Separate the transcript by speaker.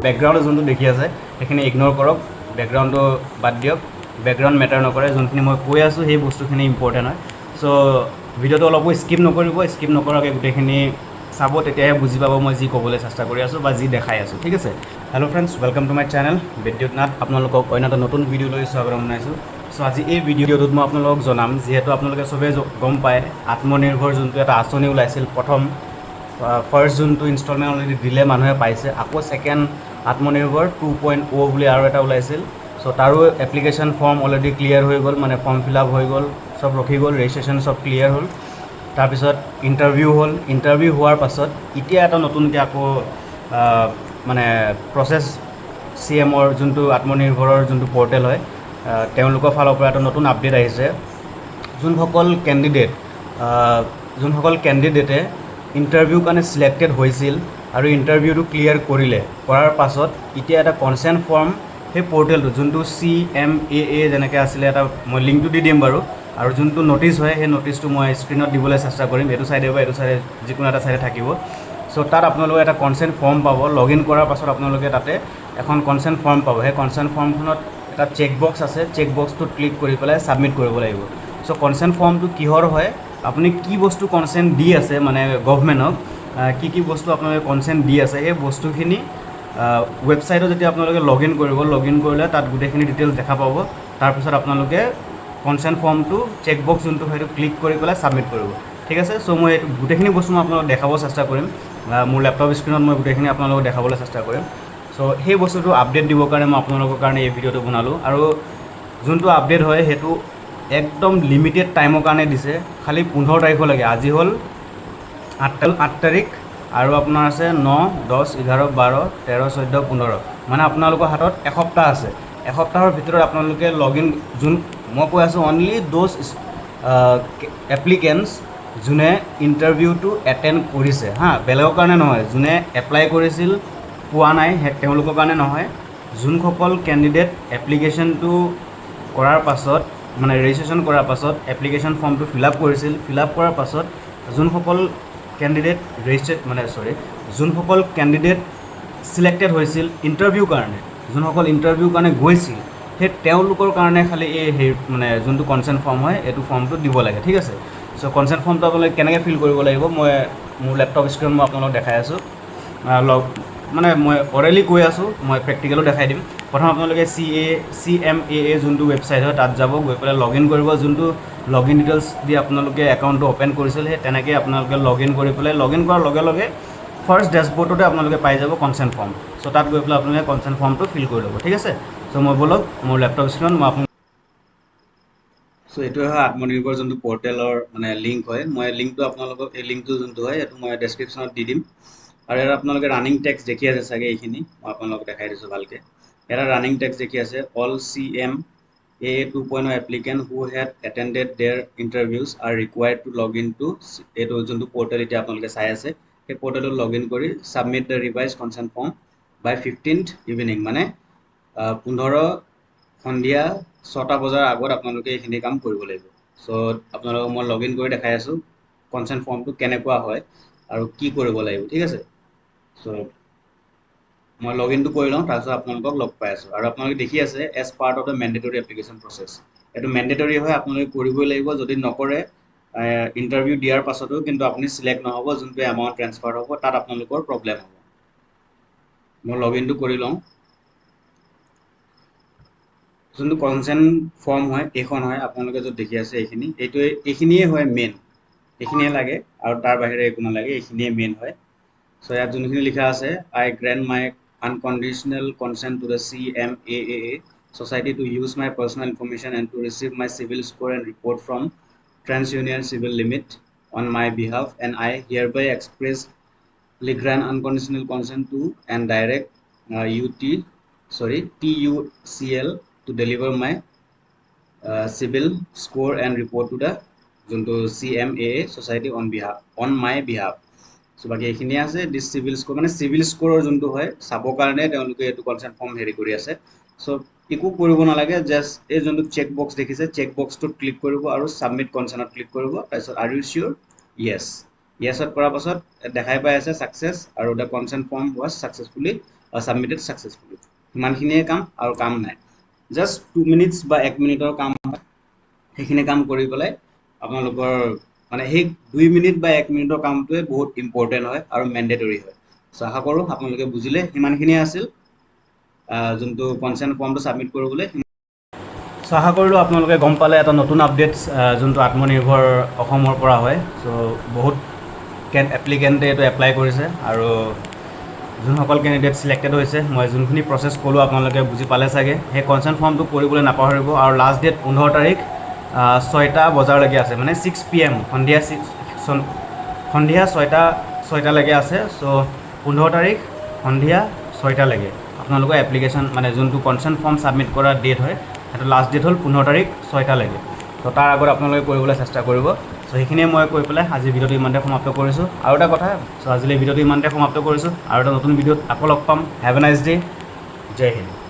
Speaker 1: Background যোনটো দেখি আছে সেইখিনি ইগন'ৰ কৰক, বেকগ্ৰাউণ্ডটো বাদ দিয়ক, বেকগ্ৰাউণ্ড মেটাৰ নকৰে, যোনখিনি মই কৈ আছোঁ সেই বস্তুখিনি ইম্পৰ্টেণ্ট হয়। চ' ভিডিঅ'টো অলপো স্কিপ নকৰিব, স্কিপ নকৰাকৈ গোটেইখিনি চাব, তেতিয়াহে বুজি পাব মই যি ক'বলৈ চেষ্টা কৰি আছোঁ বা যি দেখাই আছোঁ। ঠিক আছে। Hello' friends, welcome to my channel বিদ্যুৎ নাথ। আপোনালোকক অন্য এটা নতুন ভিডিঅ' লৈ স্বাগতম জনাইছোঁ। চ' আজি এই ভিডিঅ'টোত মই আপোনালোকক জনাম, যিহেতু আপোনালোকে চবেই গম পায় আত্মনিৰ্ভৰ যোনটো এটা আঁচনি ওলাইছিল, প্ৰথম ফাৰ্ষ্ট যোনটো ইনষ্টলমেণ্ট অলৰেডি দিলে, মানুহে পাইছে। আকৌ ছেকেণ্ড আত্মনিৰ্ভৰ 2.0 বুলি আৰু এটা ওলাইছিল। চ' তাৰো এপ্লিকেশ্যন ফৰ্ম অলৰেডি ক্লিয়াৰ হৈ গ'ল, মানে ফৰ্ম ফিল আপ হৈ গ'ল, চব ৰখি গ'ল, ৰেজিষ্ট্ৰেশ্যন চব ক্লিয়াৰ হ'ল। তাৰপিছত ইণ্টাৰভিউ হ'ল, ইণ্টাৰভিউ হোৱাৰ পাছত এতিয়া এটা নতুনকৈ আকৌ মানে প্ৰচেছ CMৰ যোনটো আত্মনিৰ্ভৰৰ যোনটো পৰ্টেল হয়, তেওঁলোকৰ ফালৰ পৰা এটা নতুন আপডেট আহিছে। যোনসকল কেণ্ডিডেটে ইণ্টাৰভিউৰ কাৰণে ছিলেক্টেড হৈছিল আৰু ইণ্টাৰভিউটো ক্লিয়াৰ কৰাৰ পাছত এতিয়া এটা কনচেণ্ট ফৰ্ম সেই পৰ্টেলটো, যোনটো CMAA যেনেকৈ আছিলে, এটা মই লিংকটো দি দিম বাৰু, আৰু যোনটো ন'টিচ হয় সেই ন'টিচটো মই স্ক্ৰীণত দিবলৈ চেষ্টা কৰিম, এইটো চাইডে বা এইটো চাইডে যিকোনো এটা চাইডে থাকিব। চ' তাত আপোনালোকে এটা কনচেণ্ট ফৰ্ম পাব। লগ ইন কৰাৰ পাছত আপোনালোকে তাতে এখন কনচেণ্ট ফৰ্ম পাব। সেই কনচেণ্ট ফৰ্মখনত এটা চেক বক্স আছে, চেক বক্সটোত ক্লিক কৰি পেলাই ছাবমিট কৰিব লাগিব। চ' কনচেণ্ট ফৰ্মটো কিহৰ হয়, আপুনি কি বস্তু কনচেণ্ট দি আছে, মানে গভমেণ্টক কি বস্তু আপোনালোকে কনচেণ্ট দি আছে, সেই বস্তুখিনি ৱেবছাইটত যেতিয়া আপোনালোকে লগ ইন কৰিলে তাত গোটেইখিনি ডিটেইলছ দেখা পাব। তাৰপিছত আপোনালোকে কনচেণ্ট ফৰ্মটো চেক বক্স যোনটো সেইটো ক্লিক কৰি পেলাই ছাবমিট কৰিব। ঠিক আছে। চ' মই গোটেইখিনি বস্তু মই আপোনালোকক দেখাব চেষ্টা কৰিম, মোৰ লেপটপ স্ক্ৰীণত মই গোটেইখিনি আপোনালোকক দেখাবলৈ চেষ্টা কৰিম। চ' সেই বস্তুটো আপডেট দিবৰ কাৰণে মই আপোনালোকৰ কাৰণে এই ভিডিঅ'টো বনালোঁ। আৰু যোনটো আপডেট হয় সেইটো একদম লিমিটেড টাইমৰ কাৰণে দিছে, খালি 15 তাৰিখলৈকে। আজি হ'ল 8 তাৰিখ আৰু আপোনাৰ আছে 9, 10, 11, 12, 13, 14, 15, মানে আপোনালোকৰ হাতত এসপ্তাহ আছে। এসপ্তাহৰ ভিতৰত আপোনালোকে লগ ইন, মই কৈ আছোঁ অনলি দ'জ এপ্লিকেণ্টছ যোনে ইণ্টাৰভিউটো এটেণ্ড কৰিছে, বেলেগৰ কাৰণে নহয়। যোনে এপ্লাই কৰিছিল পোৱা নাই তেওঁলোকৰ কাৰণে নহয়। যোনসকল কেণ্ডিডেট এপ্লিকেশ্যনটো কৰাৰ পাছত, মানে ৰেজিষ্ট্ৰেশ্যন কৰাৰ পাছত এপ্লিকেশ্যন ফৰ্মটো ফিল আপ কৰিছিল, ফিল আপ কৰাৰ পাছত যোনসকল কেণ্ডিডেট ছিলেক্টেড হৈছিল ইণ্টাৰভিউৰ কাৰণে, যোনসকল ইণ্টাৰভিউৰ কাৰণে গৈছিল, সেই তেওঁলোকৰ কাৰণে খালি এই মানে যোনটো কনচেণ্ট ফৰ্ম হয় এইটো ফৰ্মটো দিব লাগে। ঠিক আছে। চ' কনচেণ্ট ফৰ্মটো আপোনালোকে কেনেকৈ ফিল কৰিব লাগিব, মই মোৰ লেপটপ স্ক্ৰীণত মই আপোনালোকক দেখাই আছোঁ। মানে মই অৰেলি কৈ আছোঁ, মই প্ৰেক্টিকেলো দেখাই দিম। প্ৰথম আপোনালোকে CMAA যোনটো ৱেবছাইট হয় তাত যাব, গৈ পেলাই লগ ইন কৰিব। যোনটো লগ ইন ডিটেইলছ দি আপোনালোকে একাউণ্টটো অ'পেন কৰিছিল, সেই তেনেকৈ আপোনালোকে লগ ইন কৰি পেলাই, লগ ইন কৰাৰ লগে লগে ফাৰ্ষ্ট ডেছবৰ্ডতে আপোনালোকে পাই যাব কনচেণ্ট ফৰ্ম। চ' তাত গৈ পেলাই আপোনালোকে কনচেণ্ট ফৰ্মটো ফিল কৰি ল'ব। ঠিক আছে। চ' মই ব'লক মোৰ লেপটপ স্ক্ৰীণত মই আপোনাক চ' এইটোৱে হয় আত্মনিৰ্ভৰ যোনটো পৰ্টেলৰ মানে লিংক হয়। মই লিংকটো আপোনালোকক, এই লিংকটো যোনটো হয় এইটো মই ডেছক্ৰিপশ্যনত দি দিম। আৰু ইয়াত আপোনালোকে ৰানিং টেক্সট দেখি আছে চাগে, এইখিনি মই আপোনালোকক দেখাই দিছোঁ ভালকৈ। এটা ৰানিং টেক্সট দেখি আছে, all CMAA 2.0 applicant who had attended their interviews are required to log in to, এইটো যোনটো পৰ্টেল এতিয়া আপোনালোকে চাই আছে, সেই পৰ্টেলত লগ ইন কৰি submit the revise consent form by 15th evening, মানে 15 সন্ধিয়া 6টা বজাৰ আগত আপোনালোকে এইখিনি কাম কৰিব লাগিব। চ' আপোনালোকক মই লগ ইন কৰি দেখাই আছোঁ কনচেণ্ট ফৰ্মটো কেনেকুৱা হয় আৰু কি কৰিব লাগিব। ঠিক আছে। চ' মই লগ ইনটো কৰি লওঁ, তাৰপিছত আপোনালোকক লগ পাই আছোঁ। আৰু আপোনালোকে দেখি আছে as part of the mandatory application process, এইটো মেণ্ডেটৰী হয়, আপোনালোকে কৰিবই লাগিব। যদি নকৰে ইণ্টাৰভিউ দিয়াৰ পাছতো কিন্তু আপুনি ছিলেক্ট নহ'ব, যোনটো এমাউণ্ট ট্ৰেন্সফাৰ হ'ব তাত আপোনালোকৰ প্ৰব্লেম হ'ব। মই লগ ইনটো কৰি লওঁ। যোনটো কনচেণ্ট ফৰ্ম হয় এইখন হয়, আপোনালোকে য'ত দেখি আছে এইখিনিয়ে হয় মেইন, এইখিনিয়ে লাগে আৰু তাৰ বাহিৰে একো নালাগে, এইখিনিয়ে মেইন হয়। চ' ইয়াত যোনখিনি লিখা আছে, I grant my unconditional consent to the CMAA Society to use my personal information and to receive my civil score and report from TransUnion Civil Limit on my behalf, and I hereby expressly grant unconditional consent to and direct TUCL to deliver my civil score and report to the যোনটো CMAA Society on my behalf. চ' বাকী এইখিনিয়ে আছে। দিছ civil score, মানে civil স্ক'ৰৰ যোনটো হয় চাবৰ কাৰণে তেওঁলোকে এইটো কনচেণ্ট ফৰ্ম হেৰি কৰি আছে। চ' একো কৰিব নালাগে, জাষ্ট এই যোনটো চেক বক্স দেখিছে, চেক বক্সটোত ক্লিক কৰিব আৰু ছাবমিট কনচেণ্টত ক্লিক কৰিব। তাৰপিছত আৰ ইউ চিয়'ৰ, য়েছত কৰাৰ পাছত দেখাই পাই আছে ছাকচেছ, আৰু the consent form was successfully submitted successfully. সিমানখিনিয়ে কাম আৰু কাম নাই। জাষ্ট 2 মিনিটছ বা 1 মিনিটৰ কাম, সেইখিনি কাম কৰি পেলাই আপোনালোকৰ মানে সেই 2 মিনিট বা 1 মিনিটৰ কামটোৱে বহুত ইম্পৰ্টেণ্ট হয় আৰু মেণ্ডেটৰী হয়। চ' আশা কৰোঁ আপোনালোকে বুজিলে। সিমানখিনিয়ে আছিল যোনটো কনচেণ্ট ফৰ্মটো ছাবমিট কৰিবলৈ। চ' আশা কৰিলোঁ আপোনালোকে গম পালে এটা নতুন আপডেটছ যোনটো আত্মনিৰ্ভৰ অসমৰ পৰা হয়। চ' বহুত এপ্লিকেণ্টে এইটো এপ্লাই কৰিছে আৰু যোনসকল কেণ্ডিডেট ছিলেক্টেড হৈছে, মই যোনখিনি প্ৰচেছ ক'লোঁ আপোনালোকে বুজি পালে চাগে। সেই কনচেণ্ট ফৰ্মটো কৰিবলৈ নাপাহৰিব। আৰু লাষ্ট ডেট 15 তাৰিখ 6টা বজালৈকে আছে, মানে 6 PM, সন্ধিয়া 6টালৈকে আছে। চ' 15 তাৰিখ সন্ধিয়া 6টালৈকে আপোনালোকৰ এপ্লিকেশ্যন মানে যোনটো কনচেণ্ট ফৰ্ম ছাবমিট কৰা ডেট হয়, সেইটো লাষ্ট ডেট হ'ল 15 তাৰিখ 6টালৈকে। তো তাৰ আগত আপোনালোকে কৰিবলৈ চেষ্টা কৰিব। চ' সেইখিনিয়ে মই কৈ পেলাই আজিৰ ভিডিঅ'টো ইমানতে সমাপ্ত কৰিছোঁ। আৰু এটা কথা, চ' আজিলৈ ভিডিঅ'টো ইমানতে সমাপ্ত কৰিছোঁ। আৰু এটা নতুন ভিডিঅ'ত আকৌ লগ পাম। Have a nice day. জয় হিন্দ।